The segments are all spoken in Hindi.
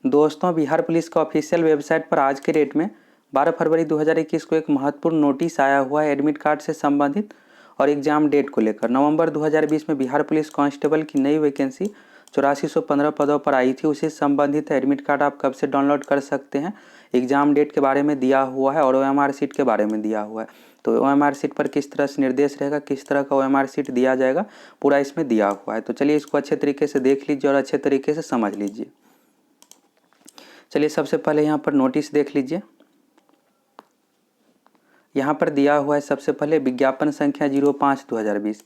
दोस्तों, बिहार पुलिस का ऑफिशियल वेबसाइट पर आज के डेट में 12 फरवरी 2021 को एक महत्वपूर्ण नोटिस आया हुआ है एडमिट कार्ड से संबंधित और एग्जाम डेट को लेकर। नवंबर 2020 में बिहार पुलिस कांस्टेबल की नई वैकेंसी 8415 पदों पर आई थी। उसी संबंधित एडमिट कार्ड आप कब से डाउनलोड कर सकते हैं, एग्जाम डेट के बारे में दिया हुआ है और OMR सीट के बारे में दिया हुआ है। तो OMR सीट पर किस तरह से निर्देश रहेगा, किस तरह का OMR सीट दिया जाएगा, पूरा इसमें दिया हुआ है। तो चलिए इसको अच्छे तरीके से देख लीजिए और अच्छे तरीके से समझ लीजिए। चलिए सबसे पहले यहाँ पर नोटिस देख लीजिए। यहाँ पर दिया हुआ है सबसे पहले विज्ञापन संख्या 05/2020।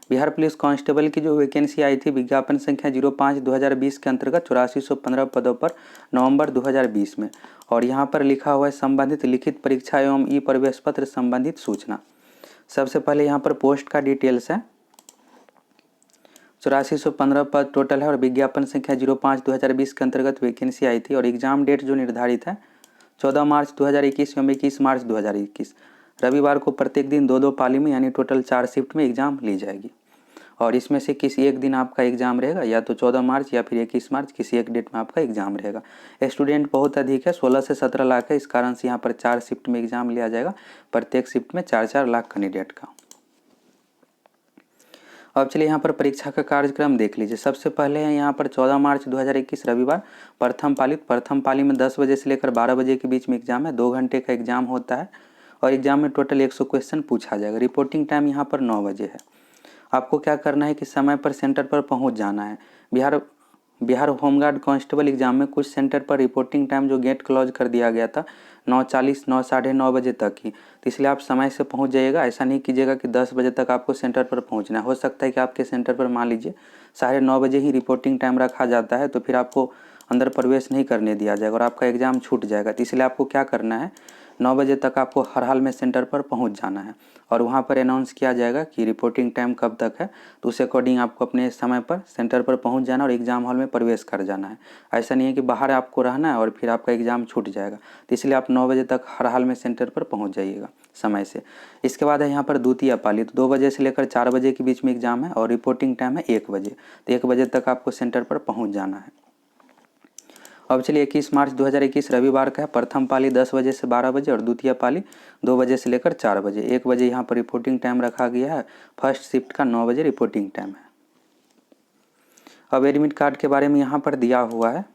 बिहार पुलिस कांस्टेबल की जो वैकेंसी आई थी विज्ञापन संख्या 05/2020 के अंतर्गत 8415 पदों पर नवंबर 2020 में। और यहाँ पर लिखा हुआ है संबंधित लिखित परीक्षा एवं ई प्रवेश पत्र संबंधित सूचना। सबसे पहले यहाँ पर पोस्ट का डिटेल्स है, 8415 पद टोटल है और विज्ञापन संख्या 05/2020 के अंतर्गत वैकेंसी आई थी। और एग्जाम डेट जो निर्धारित है 14 मार्च 2021 एवं 21 मार्च 2021 रविवार को प्रत्येक दिन 2-2 पाली में यानी टोटल 4 शिफ्ट में एग्जाम ली जाएगी। और इसमें से किसी एक दिन आपका एग्जाम रहेगा, या तो 14 मार्च या फिर 21 मार्च, किसी एक डेट में आपका एग्जाम रहेगा। स्टूडेंट बहुत अधिक है, 16 से 17 लाख है, इस कारण से यहाँ पर 4 शिफ्ट में एग्जाम लिया जाएगा, प्रत्येक शिफ्ट में 4-4 लाख कैंडिडेट का। अब चलिए यहाँ पर परीक्षा का कार्यक्रम देख लीजिए। सबसे पहले है यहाँ पर 14 मार्च 2021 रविवार प्रथम पाली में 10 बजे से लेकर 12 बजे के बीच में एग्जाम है। 2 घंटे का एग्जाम होता है और एग्जाम में टोटल 100 क्वेश्चन पूछा जाएगा। रिपोर्टिंग टाइम यहाँ पर 9 बजे है। आपको क्या करना है कि समय पर सेंटर पर पहुँच जाना है। बिहार होमगार्ड कांस्टेबल एग्जाम में कुछ सेंटर पर रिपोर्टिंग टाइम जो गेट क्लोज कर दिया गया था 9:40 9:30 बजे तक ही, तो इसलिए आप समय से पहुंच जाइएगा। ऐसा नहीं कीजिएगा कि 10 बजे तक आपको सेंटर पर पहुंचना है। हो सकता है कि आपके सेंटर पर मान लीजिए 9:30 बजे ही रिपोर्टिंग टाइम रखा जाता है, तो फिर आपको अंदर प्रवेश नहीं करने दिया जाएगा और आपका एग्जाम छूट जाएगा। तो इसलिए आपको क्या करना है, 9 बजे तक आपको हर हाल में सेंटर पर पहुंच जाना है और वहां पर अनाउंस किया जाएगा कि रिपोर्टिंग टाइम कब तक है, तो उस अकॉर्डिंग आपको अपने समय पर सेंटर पर पहुंच जाना और एग्जाम हॉल में प्रवेश कर जाना है। ऐसा नहीं है कि बाहर आपको रहना है और फिर आपका एग्जाम छूट जाएगा। तो इसलिए आप 9 बजे तक हर हाल में सेंटर पर पहुँच जाइएगा समय से। इसके बाद है यहाँ पर द्वितीय पाली, तो 2 बजे से लेकर 4 बजे के बीच में एग्जाम है और रिपोर्टिंग टाइम है 1 बजे, तो 1 बजे तक आपको सेंटर पर पहुँच जाना है। अब चलिए 21 मार्च 2021 रविवार का है। प्रथम पाली 10 बजे से 12 बजे और द्वितीय पाली 2 बजे से लेकर 4 बजे। 1 बजे यहाँ पर रिपोर्टिंग टाइम रखा गया है। फर्स्ट शिफ्ट का 9 बजे रिपोर्टिंग टाइम है। अब एडमिट कार्ड के बारे में यहाँ पर दिया हुआ है।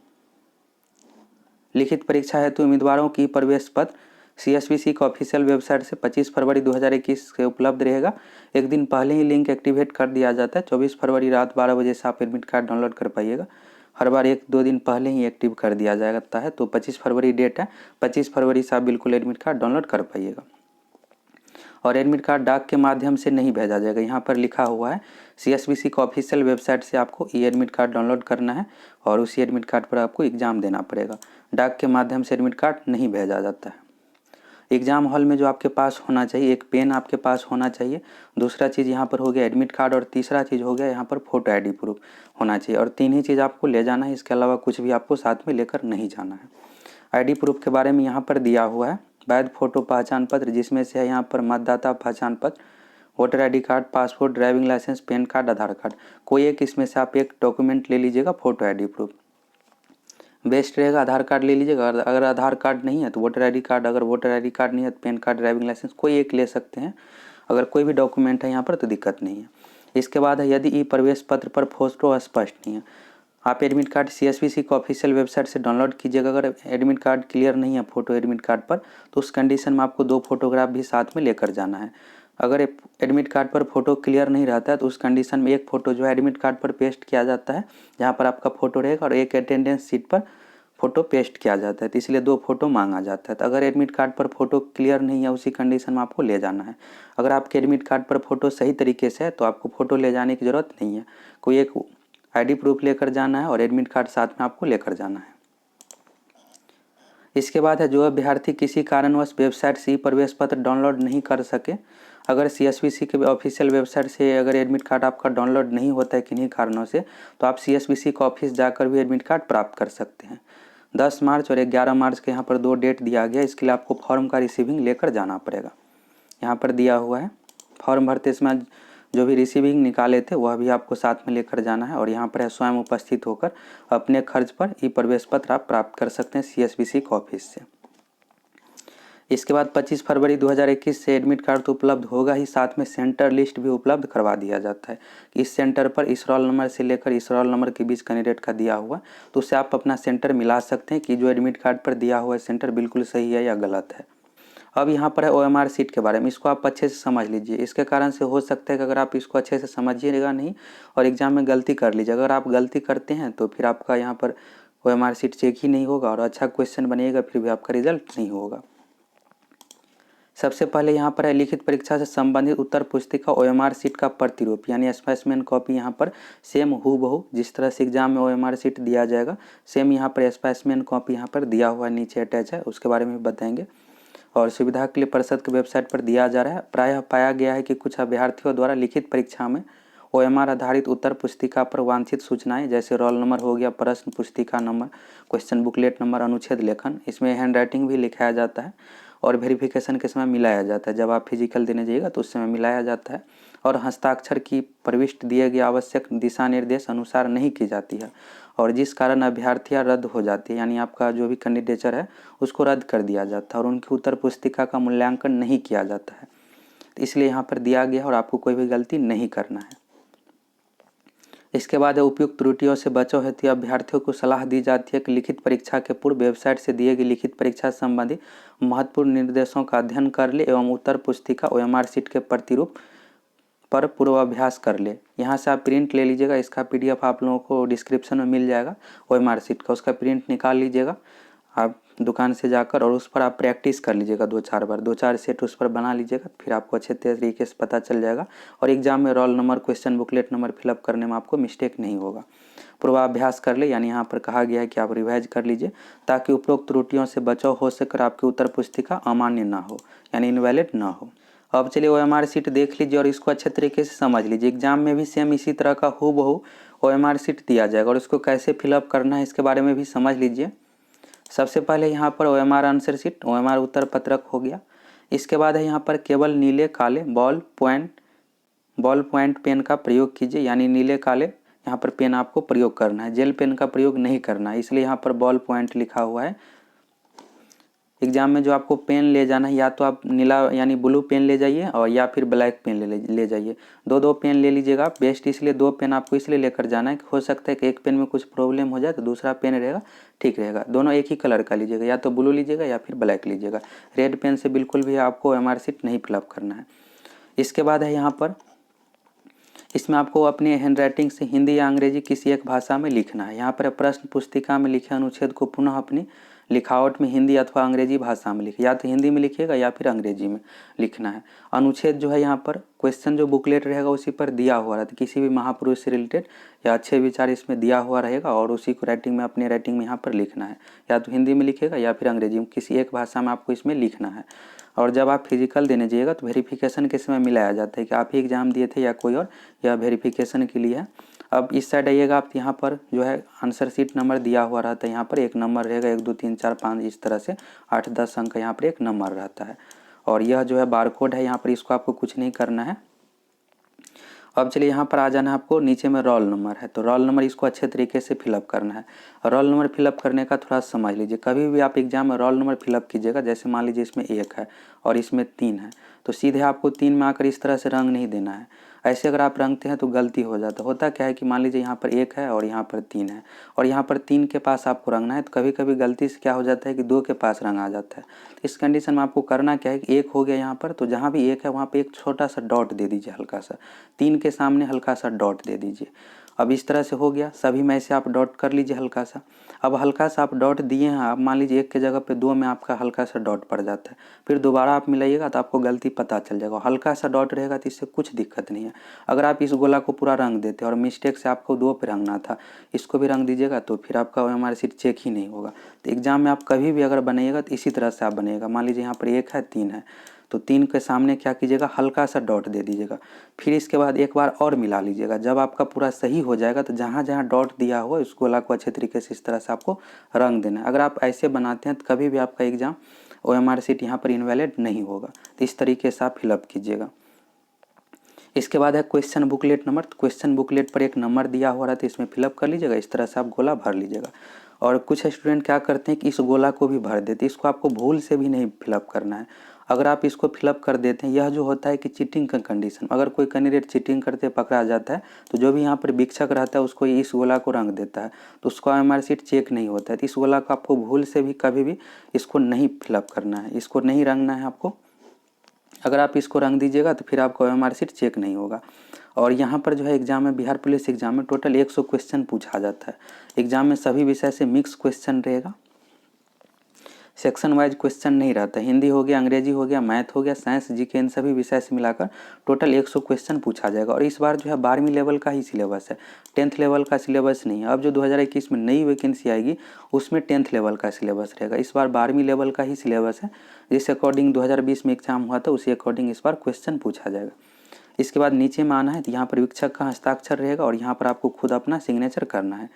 लिखित परीक्षा हेतु उम्मीदवारों की प्रवेश पत्र CSBC का ऑफिशियल वेबसाइट से 25 फरवरी 2021 से उपलब्ध रहेगा। एक दिन पहले ही लिंक एक्टिवेट कर दिया जाता है। 24 फरवरी रात 12 बजे से आप एडमिट कार्ड डाउनलोड कर पाइएगा। हर बार 1-2 दिन पहले ही एक्टिव कर दिया जाता है। तो 25 फरवरी डेट है, 25 फरवरी से आप बिल्कुल एडमिट कार्ड डाउनलोड कर पाइएगा। और एडमिट कार्ड डाक के माध्यम से नहीं भेजा जाएगा। यहाँ पर लिखा हुआ है CSBC का ऑफिशियल वेबसाइट से आपको ई एडमिट कार्ड डाउनलोड करना है और उसी एडमिट कार्ड पर आपको एग्जाम देना पड़ेगा। डाक के माध्यम से एडमिट कार्ड नहीं भेजा जाता है। एग्जाम हॉल में जो आपके पास होना चाहिए, एक पेन आपके पास होना चाहिए। दूसरा चीज़ यहाँ पर हो गया एडमिट कार्ड और तीसरा चीज़ हो गया यहाँ पर फोटो ID प्रूफ होना चाहिए। और 3 ही चीज़ आपको ले जाना है, इसके अलावा कुछ भी आपको साथ में लेकर नहीं जाना है। ID प्रूफ के बारे में यहाँ पर दिया हुआ है वैध फोटो पहचान पत्र, जिसमें से है यहाँ पर मतदाता पहचान पत्र, voter ID card, passport, driving licence, PAN card, Aadhaar card. कोई एक इसमें से आप एक डॉक्यूमेंट ले लीजिएगा। फोटो ID प्रूफ बेस्ट रहेगा। आधार कार्ड ले लीजिएगा, अगर आधार कार्ड नहीं है तो वोटर ID कार्ड, अगर वोटर ID कार्ड नहीं है तो पैन कार्ड, ड्राइविंग लाइसेंस, कोई एक ले सकते हैं। अगर कोई भी डॉक्यूमेंट है यहाँ पर तो दिक्कत नहीं है। इसके बाद है यदि ई प्रवेश पत्र पर फोटो स्पष्ट नहीं है, आप एडमिट कार्ड CSBC को ऑफिशियल वेबसाइट से डाउनलोड कीजिएगा। अगर एडमिट कार्ड क्लियर नहीं है फोटो एडमिट कार्ड पर, तो उस कंडीशन में आपको 2 फोटोग्राफ भी साथ में लेकर जाना है। अगर एडमिट कार्ड पर फोटो क्लियर नहीं रहता है तो उस कंडीशन में एक फ़ोटो जो है एडमिट कार्ड पर पेस्ट किया जाता है, जहाँ पर आपका फ़ोटो रहेगा, और एक अटेंडेंस सीट पर फ़ोटो पेस्ट किया जाता है। तो इसलिए 2 फोटो मांगा जाता है। तो अगर एडमिट कार्ड पर फोटो क्लियर नहीं है, उसी कंडीशन में आपको ले जाना है। अगर आपके एडमिट कार्ड पर फोटो सही तरीके से है तो आपको फ़ोटो ले जाने की ज़रूरत नहीं है। कोई एक ID प्रूफ लेकर जाना है और एडमिट कार्ड साथ में आपको लेकर जाना है। इसके बाद है जो अभ्यर्थी किसी कारणवश वेबसाइट से प्रवेश पत्र डाउनलोड नहीं कर सके, अगर CSBC के ऑफिशियल वेबसाइट से अगर एडमिट कार्ड आपका डाउनलोड नहीं होता है किन्हीं कारणों से, तो आप CSBC का ऑफिस जाकर भी एडमिट कार्ड प्राप्त कर सकते हैं। 10 मार्च और 11 मार्च के यहाँ पर 2 डेट दिया गया। इसके लिए आपको फॉर्म का रिसीविंग लेकर जाना पड़ेगा। यहाँ पर दिया हुआ है फॉर्म भरते समय जो भी रिसीविंग निकाले थे वह भी आपको साथ में लेकर जाना है। और यहाँ पर है स्वयं उपस्थित होकर अपने खर्च पर ई प्रवेश पत्र आप प्राप्त कर सकते हैं CSBC के ऑफिस से। इसके बाद 25 फरवरी 2021 से एडमिट कार्ड तो उपलब्ध होगा ही, साथ में सेंटर लिस्ट भी उपलब्ध करवा दिया जाता है। इस सेंटर पर इस रोल नंबर से लेकर इस रोल नंबर के बीच कैंडिडेट का दिया हुआ, तो उससे आप अपना सेंटर मिला सकते हैं कि जो एडमिट कार्ड पर दिया हुआ सेंटर बिल्कुल सही है या गलत है। अब यहाँ पर है OMR सीट के बारे में, इसको आप अच्छे से समझ लीजिए। इसके कारण से हो सकता है कि अगर आप इसको अच्छे से समझिएगा नहीं और एग्जाम में गलती कर लीजिए, अगर आप गलती करते हैं तो फिर आपका यहाँ पर OMR सीट चेक ही नहीं होगा और अच्छा क्वेश्चन बनेगा फिर भी आपका रिजल्ट नहीं होगा। सबसे पहले यहाँ पर है लिखित परीक्षा से संबंधित उत्तर पुस्तिका OMR सीट का प्रतिरूप यानी स्पेसिमेन कॉपी, यहाँ पर सेम हूबहू जिस तरह से एग्जाम में OMR सीट दिया जाएगा सेम यहाँ पर स्पेसिमेन कॉपी यहाँ पर दिया हुआ नीचे अटैच है, उसके बारे में बताएंगे। और सुविधा के लिए परिषद की वेबसाइट पर दिया जा रहा है। प्रायः पाया गया है कि कुछ अभ्यर्थियों द्वारा लिखित परीक्षा में OMR आधारित उत्तर पुस्तिका पर वांछित सूचनाएं जैसे रोल नंबर हो गया, प्रश्न पुस्तिका नंबर, क्वेश्चन बुकलेट नंबर, अनुच्छेद लेखन, इसमें हैंड राइटिंग भी लिखाया जाता है और वेरिफिकेशन के समय मिलाया जाता है। जब आप फिजिकल देने जाइएगा तो उस समय मिलाया जाता है। और हस्ताक्षर की प्रविष्टि दिए गए आवश्यक दिशा निर्देश अनुसार नहीं की जाती है और जिस कारण अभ्यर्थियाँ रद्द हो जाती है, यानी आपका जो भी कैंडिडेचर है उसको रद्द कर दिया जाता है और उनकी उत्तर पुस्तिका का मूल्यांकन नहीं किया जाता है। तो इसलिए यहाँ पर दिया गया और आपको कोई भी गलती नहीं करना है। इसके बाद उपयुक्त त्रुटियों से बचाव हेतु अभ्यर्थियों को सलाह दी जाती है कि लिखित परीक्षा के पूर्व वेबसाइट से दिए गए लिखित परीक्षा संबंधी महत्वपूर्ण निर्देशों का अध्ययन कर ले एवं उत्तर पुस्तिका OMR सीट के प्रतिरूप पर पूर्वाभ्यास कर ले। यहाँ से आप प्रिंट ले लीजिएगा, इसका PDF आप लोगों को डिस्क्रिप्शन में मिल जाएगा OMR सीट का, उसका प्रिंट निकाल लीजिएगा आप दुकान से जाकर और उस पर आप प्रैक्टिस कर लीजिएगा 2-4 बार, 2-4 सेट उस पर बना लीजिएगा, फिर आपको अच्छे तरीके से पता चल जाएगा और एग्जाम में roll number, question booklet number fill up करने में आपको मिस्टेक नहीं होगा। पूर्वाभ्यास कर ले यानी यहाँ पर कहा गया है कि आप रिवाइज कर लीजिए ताकि उपरोक्त त्रुटियों से बचाव हो सकर आपकी उत्तर पुस्तिका अमान्य ना हो यानी इनवैलिड ना हो। अब चलिए OMR सीट देख लीजिए और इसको अच्छे तरीके से समझ लीजिए। एग्जाम में भी सेम इसी तरह का हूबहू OMR सीट दिया जाएगा और इसको कैसे फिलअप करना है इसके बारे में भी समझ लीजिए। सबसे पहले यहाँ पर OMR आंसर शीट, OMR उत्तर पत्रक हो गया। इसके बाद है यहाँ पर केवल नीले काले बॉल पॉइंट पेन का प्रयोग कीजिए, यानी नीले काले यहाँ पर पेन आपको प्रयोग करना है, जेल पेन का प्रयोग नहीं करना है, इसलिए यहाँ पर बॉल पॉइंट लिखा हुआ है। एग्जाम में जो आपको पेन ले जाना है या तो आप नीला यानी ब्लू पेन ले जाइए और या फिर ब्लैक पेन ले जाइए, दो पेन ले लीजिएगा। बेस्ट इसलिए 2 पेन आपको इसलिए लेकर जाना है कि हो सकता है कि एक पेन में कुछ प्रॉब्लम हो जाए तो दूसरा पेन रहेगा ठीक रहेगा। दोनों एक ही कलर का लीजिएगा, या तो ब्लू लीजिएगा या फिर ब्लैक लीजिएगा। रेड पेन से बिल्कुल भी आपको OMR सीट नहीं फिलअप करना है। इसके बाद है यहाँ पर इसमें आपको अपने हैंड राइटिंग से हिंदी या अंग्रेजी किसी एक भाषा में लिखना है। यहाँ पर प्रश्न पुस्तिका में लिखे अनुच्छेद को पुनः अपनी लिखावट में हिंदी अथवा अंग्रेजी भाषा में लिखिए, या तो हिंदी में लिखिएगा या फिर अंग्रेजी में लिखना है। अनुच्छेद जो है यहाँ पर क्वेश्चन जो बुकलेट रहेगा उसी पर दिया हुआ रहता है, किसी भी महापुरुष से रिलेटेड या अच्छे विचार इसमें दिया हुआ रहेगा और उसी को राइटिंग में अपने राइटिंग में यहाँ पर लिखना है, या तो हिंदी में लिखिएगा या फिर अंग्रेजी में, किसी एक भाषा में आपको इसमें लिखना है। और जब आप फिजिकल देने जाइएगा तो वेरिफिकेशन के समय मिलाया जाता है कि आप ही एग्जाम दिए थे या कोई और, यह वेरिफिकेशन के लिए है। अब इस साइड आइएगा आप, यहाँ पर जो है आंसर शीट नंबर दिया हुआ रहता है, यहाँ पर एक नंबर रहेगा 1 2 3 4 5 इस तरह से 8-10 अंक का यहाँ पर एक नंबर रहता है। और यह जो है बारकोड है, यहाँ पर इसको आपको कुछ नहीं करना है। अब चलिए यहाँ पर आ जाना है आपको, नीचे में रोल नंबर है तो रोल नंबर इसको अच्छे तरीके से फिलअप करना है। रोल नंबर फिलअप करने का थोड़ा समझ लीजिए, कभी भी आप एग्जाम में रोल नंबर फिलअप कीजिएगा, जैसे मान लीजिए इसमें 1 है और इसमें 3 है तो सीधे आपको 3 में आकर इस तरह से रंग नहीं देना है। ऐसे अगर आप रंगते हैं तो गलती हो जाता है। होता क्या है कि मान लीजिए यहाँ पर 1 है और यहाँ पर 3 है और यहाँ पर 3 के पास आपको रंगना है, तो कभी कभी गलती से क्या हो जाता है कि 2 के पास रंग आ जाता है। तो इस कंडीशन में आपको करना क्या है कि 1 हो गया यहाँ पर, तो जहाँ भी 1 है वहाँ पर एक छोटा सा डॉट दे दीजिए, हल्का सा 3 के सामने हल्का सा डॉट दे दीजिए। अब इस तरह से हो गया, सभी में से आप डॉट कर लीजिए हल्का सा। अब हल्का सा आप डॉट दिए हैं, अब मान लीजिए 1 के जगह पे 2 में आपका हल्का सा डॉट पड़ जाता है, फिर दोबारा आप मिलाइएगा तो आपको गलती पता चल जाएगा। हल्का सा डॉट रहेगा तो इससे कुछ दिक्कत नहीं है। अगर आप इस गोला को पूरा रंग देते और मिस्टेक से आपको 2 पे रंगना था, इसको भी रंग दीजिएगा तो फिर आपका OMR सीट चेक ही नहीं होगा। तो एग्जाम में आप कभी भी अगर बनाइएगा तो इसी तरह से आप बनाइएगा। मान लीजिए यहाँ पर 1 है 3 है तो 3 के सामने क्या कीजिएगा, हल्का सा डॉट दे दीजिएगा। फिर इसके बाद एक बार और मिला लीजिएगा। जब आपका पूरा सही हो जाएगा तो जहाँ जहाँ डॉट दिया हुआ उस गोला को अच्छे तरीके से इस तरह से आपको रंग देना है। अगर आप ऐसे बनाते हैं तो कभी भी आपका एग्जाम OMR सीट यहाँ पर इनवैलिड नहीं होगा। तो इस तरीके से आप फिलअप कीजिएगा। इसके बाद है क्वेश्चन बुकलेट नंबर। तो क्वेश्चन बुकलेट पर एक नंबर दिया हुआ रहता है, इसमें फिलअप कर लीजिएगा। इस तरह से आप गोला भर लीजिएगा। और कुछ स्टूडेंट क्या करते हैं कि इस गोला को भी भर देते हैं, इसको आपको भूल से भी नहीं फिलअप करना है। अगर आप इसको फिलअप कर देते हैं, यह जो होता है कि चीटिंग का कंडीशन, अगर कोई कैंडिडेट चीटिंग करते पकड़ा जाता है तो जो भी यहाँ पर वीक्षक रहता है उसको इस गोला को रंग देता है, तो उसका OMR शीट चेक नहीं होता है। तो इस गोला को आपको भूल से भी कभी भी इसको नहीं फिलअप करना है, इसको नहीं रंगना है आपको। अगर आप इसको रंग दीजिएगा तो फिर आपका OMR शीट चेक नहीं होगा। और यहाँ पर जो है एग्जाम में, बिहार पुलिस एग्जाम में टोटल 100 क्वेश्चन पूछा जाता है। एग्जाम में सभी विषय से मिक्स क्वेश्चन रहेगा, सेक्शन वाइज क्वेश्चन नहीं रहता। हिंदी हो गया, अंग्रेजी हो गया, मैथ हो गया, साइंस, जीके, इन सभी विषय से मिलाकर टोटल 100 क्वेश्चन पूछा जाएगा। और इस बार जो है 12वीं लेवल का ही सिलेबस है, 10th लेवल का सिलेबस नहीं है। अब जो 2021 में नई वैकेंसी आएगी उसमें 10th लेवल का सिलेबस रहेगा। इस बार 12वीं लेवल का ही सिलेबस है, जिस अकॉर्डिंग 2020 में एग्जाम हुआ था उसी अकॉर्डिंग इस बार क्वेश्चन पूछा जाएगा। इसके बाद नीचे में आना है तो यहाँ पर वीक्षक का हस्ताक्षर रहेगा और यहाँ पर आपको खुद अपना सिग्नेचर करना है।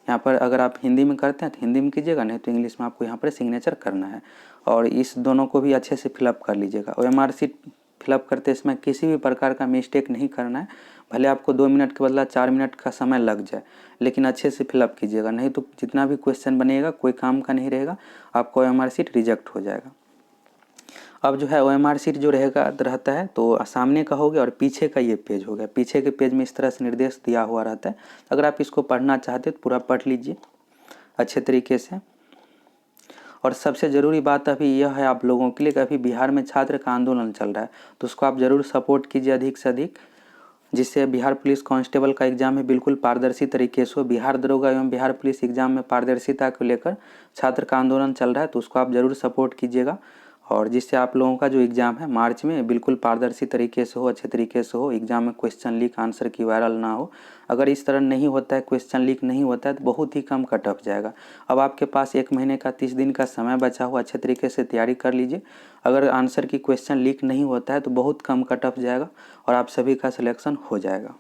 यहाँ पर अगर आप हिंदी में करते हैं तो हिंदी में कीजिएगा, नहीं तो इंग्लिश में आपको यहाँ पर सिग्नेचर करना है। और इस दोनों को भी अच्छे से फिलअप कर लीजिएगा। OMR शीट फिलअप करते समय किसी भी प्रकार का मिस्टेक नहीं करना है, भले आपको 2 मिनट के बदला 4 मिनट का समय लग जाए, लेकिन अच्छे से फिलअप कीजिएगा, नहीं तो जितना भी क्वेश्चन बनेगा कोई काम का नहीं रहेगा, आपका OMR शीट रिजेक्ट हो जाएगा। अब जो है OMR शीट जो रहता है तो सामने का हो गया और पीछे का ये पेज हो गया। पीछे के पेज में इस तरह से निर्देश दिया हुआ रहता है। अगर आप इसको पढ़ना चाहते तो पूरा पढ़ लीजिए अच्छे तरीके से। और सबसे ज़रूरी बात अभी यह है आप लोगों के लिए कि अभी बिहार में छात्र का आंदोलन चल रहा है, तो उसको आप ज़रूर सपोर्ट कीजिए अधिक से अधिक, जिससे बिहार पुलिस कांस्टेबल का एग्जाम में बिल्कुल पारदर्शी तरीके से हो। बिहार दरोगा एवं बिहार पुलिस एग्जाम में पारदर्शिता को लेकर छात्र का आंदोलन चल रहा है, तो उसको आप ज़रूर सपोर्ट कीजिएगा। और जिससे आप लोगों का जो एग्ज़ाम है मार्च में बिल्कुल पारदर्शी तरीके से हो, अच्छे तरीके से हो, एग्ज़ाम में क्वेश्चन लीक आंसर की वायरल ना हो। अगर इस तरह नहीं होता है, क्वेश्चन लीक नहीं होता है, तो बहुत ही कम कट ऑफ जाएगा। अब आपके पास 1 महीने का 30 दिन का समय बचा हुआ, अच्छे तरीके से तैयारी कर लीजिए। अगर आंसर की क्वेश्चन लीक नहीं होता है तो बहुत कम कट ऑफ जाएगा और आप सभी का सिलेक्शन हो जाएगा।